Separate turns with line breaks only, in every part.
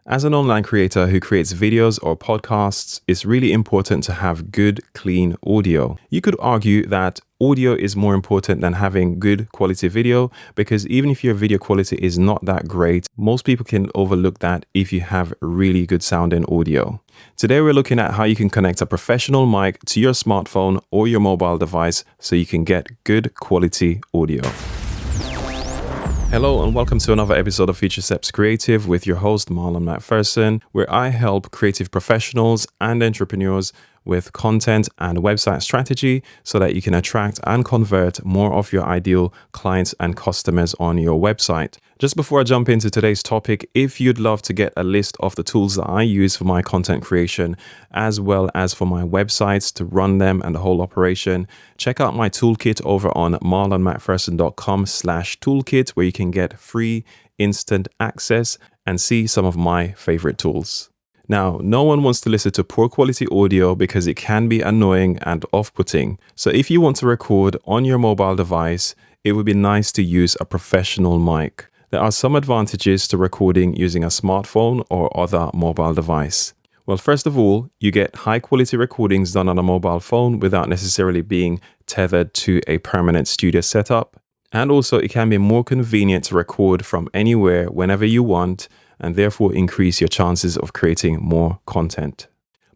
As an online creator who creates videos or podcasts, it's really important to have good, clean audio. You could argue that audio is more important than having good quality video because even if your video quality is not that great, most people can overlook that if you have really good sounding audio. Today, we're looking at how you can connect a professional mic to your smartphone or your mobile device so you can get good quality audio. Hello and welcome to another episode of Future Steps Creative with your host Marlon McPherson, where I help creative professionals and entrepreneurs with content and website strategy so that you can attract and convert more of your ideal clients and customers on your website. Just before I jump into today's topic, if you'd love to get a list of the tools that I use for my content creation, as well as for my websites to run them and the whole operation, check out my toolkit over on marlonmcpherson.com/toolkit, where you can get free instant access and see some of my favorite tools. Now, no one wants to listen to poor quality audio because it can be annoying and off-putting. So if you want to record on your mobile device, it would be nice to use a professional mic. There are some advantages to recording using a smartphone or other mobile device. Well, first of all, you get high quality recordings done on a mobile phone without necessarily being tethered to a permanent studio setup. And also, it can be more convenient to record from anywhere whenever you want, and therefore increase your chances of creating more content.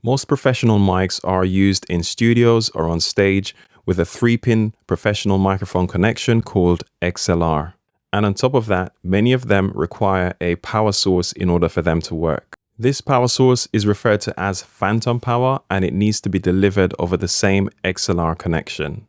Most professional mics are used in studios or on stage with a 3-pin professional microphone connection called XLR. And on top of that, many of them require a power source in order for them to work. This power source is referred to as phantom power, and it needs to be delivered over the same XLR connection.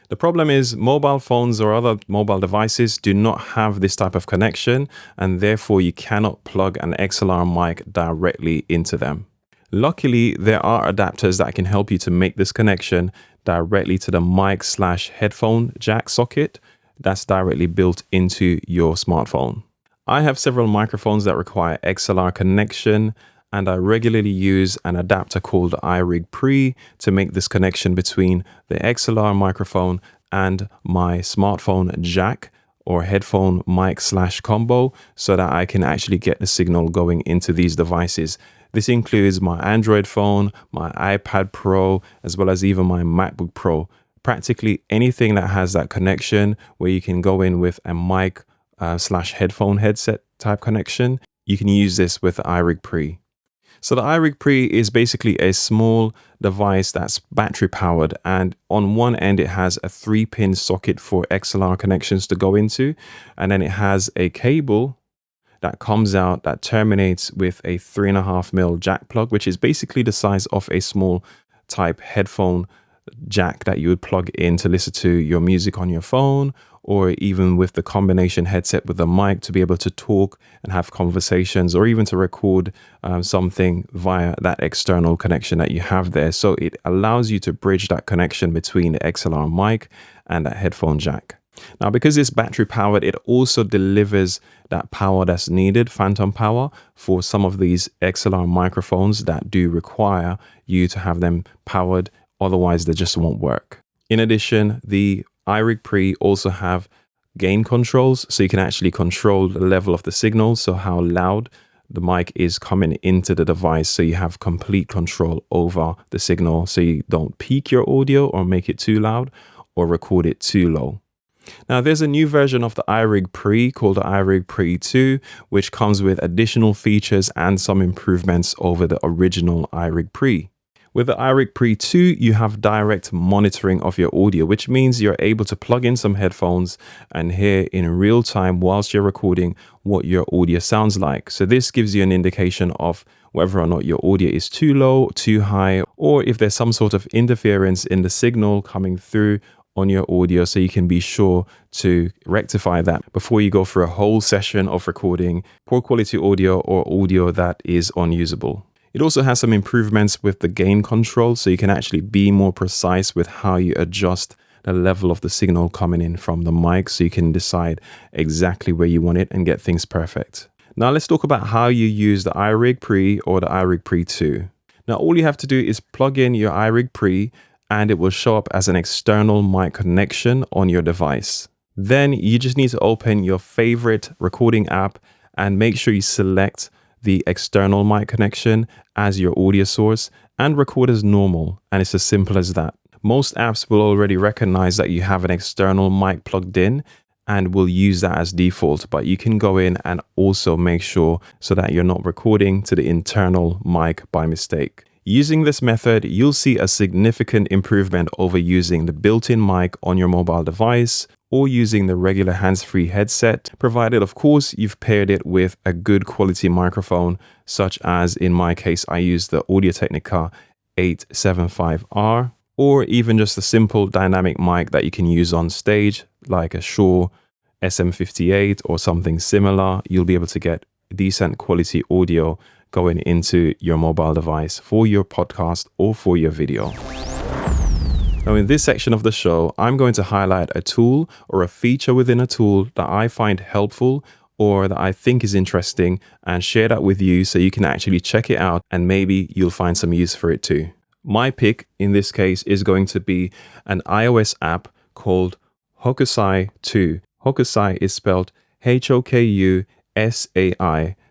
The problem is mobile phones or other mobile devices do not have this type of connection, and therefore you cannot plug an XLR mic directly into them. Luckily, there are adapters that can help you to make this connection directly to the mic/headphone jack socket that's directly built into your smartphone. I have several microphones that require XLR connection, and I regularly use an adapter called iRig Pre to make this connection between the XLR microphone and my smartphone jack or headphone mic/combo so that I can actually get the signal going into these devices. This includes my Android phone, my iPad Pro, as well as even my MacBook Pro. Practically anything that has that connection where you can go in with a mic/headphone headset type connection, you can use this with the iRig Pre. So the iRig Pre is basically a small device that's battery powered, and on one end it has a 3-pin socket for XLR connections to go into, and then it has a cable that comes out that terminates with a 3.5mm jack plug, which is basically the size of a small type headphone jack that you would plug in to listen to your music on your phone, or even with the combination headset with the mic to be able to talk and have conversations, or even to record something via that external connection that you have there. So it allows you to bridge that connection between the XLR mic and that headphone jack. Now, because it's battery powered, it also delivers that power that's needed, phantom power, for some of these XLR microphones that do require you to have them powered. Otherwise, they just won't work. In addition, the iRig Pre also have gain controls, so you can actually control the level of the signal, so how loud the mic is coming into the device, so you have complete control over the signal, so you don't peak your audio or make it too loud or record it too low. Now, there's a new version of the iRig Pre called the iRig Pre 2, which comes with additional features and some improvements over the original iRig Pre. With the iRig Pre 2, you have direct monitoring of your audio, which means you're able to plug in some headphones and hear in real time whilst you're recording what your audio sounds like. So this gives you an indication of whether or not your audio is too low, too high, or if there's some sort of interference in the signal coming through on your audio, so you can be sure to rectify that before you go through a whole session of recording poor quality audio or audio that is unusable. It also has some improvements with the gain control, so you can actually be more precise with how you adjust the level of the signal coming in from the mic, so you can decide exactly where you want it and get things perfect. Now let's talk about how you use the iRig Pre or the iRig Pre 2. Now all you have to do is plug in your iRig Pre and it will show up as an external mic connection on your device. Then you just need to open your favorite recording app and make sure you select the external mic connection as your audio source and record as normal. And it's as simple as that. Most apps will already recognize that you have an external mic plugged in and will use that as default, but you can go in and also make sure so that you're not recording to the internal mic by mistake. Using this method, you'll see a significant improvement over using the built-in mic on your mobile device or using the regular hands-free headset, provided of course you've paired it with a good quality microphone, such as in my case I use the Audio-Technica 875R, or even just a simple dynamic mic that you can use on stage like a Shure SM58 or something similar. You'll be able to get decent quality audio going into your mobile device for your podcast or for your video. Now, in this section of the show, I'm going to highlight a tool or a feature within a tool that I find helpful or that I think is interesting and share that with you so you can actually check it out and maybe you'll find some use for it too. My pick in this case is going to be an iOS app called Hokusai 2. Hokusai is spelled Hokusai,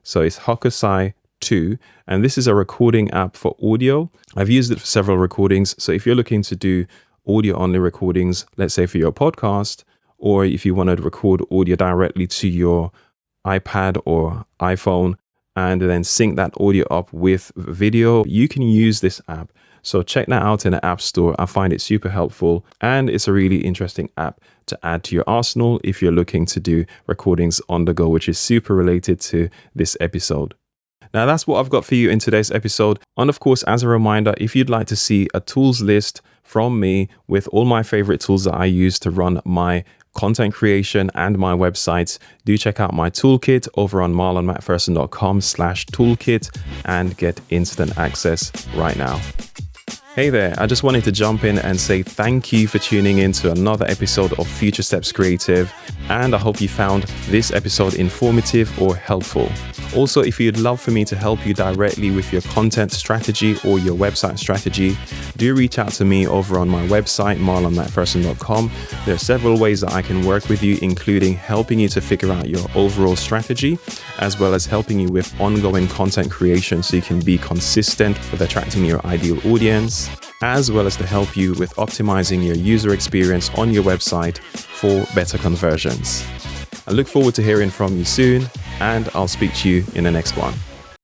so it's Hokusai 2, and this is a recording app for audio. I've used it for several recordings, so if you're looking to do audio-only recordings, let's say for your podcast, or if you want to record audio directly to your iPad or iPhone and then sync that audio up with video, you can use this app. So check that out in the App Store. I find it super helpful and it's a really interesting app to add to your arsenal if you're looking to do recordings on the go, which is super related to this episode. Now that's what I've got for you in today's episode. And of course, as a reminder, if you'd like to see a tools list from me with all my favorite tools that I use to run my content creation and my websites, do check out my toolkit over on marlonmcpherson.com/toolkit and get instant access right now. Hey there, I just wanted to jump in and say thank you for tuning in to another episode of Future Steps Creative, and I hope you found this episode informative or helpful. Also, if you'd love for me to help you directly with your content strategy or your website strategy, do reach out to me over on my website, marlonmcpherson.com. There are several ways that I can work with you, including helping you to figure out your overall strategy, as well as helping you with ongoing content creation so you can be consistent with attracting your ideal audience, as well as to help you with optimizing your user experience on your website for better conversions. I look forward to hearing from you soon, and I'll speak to you in the next one.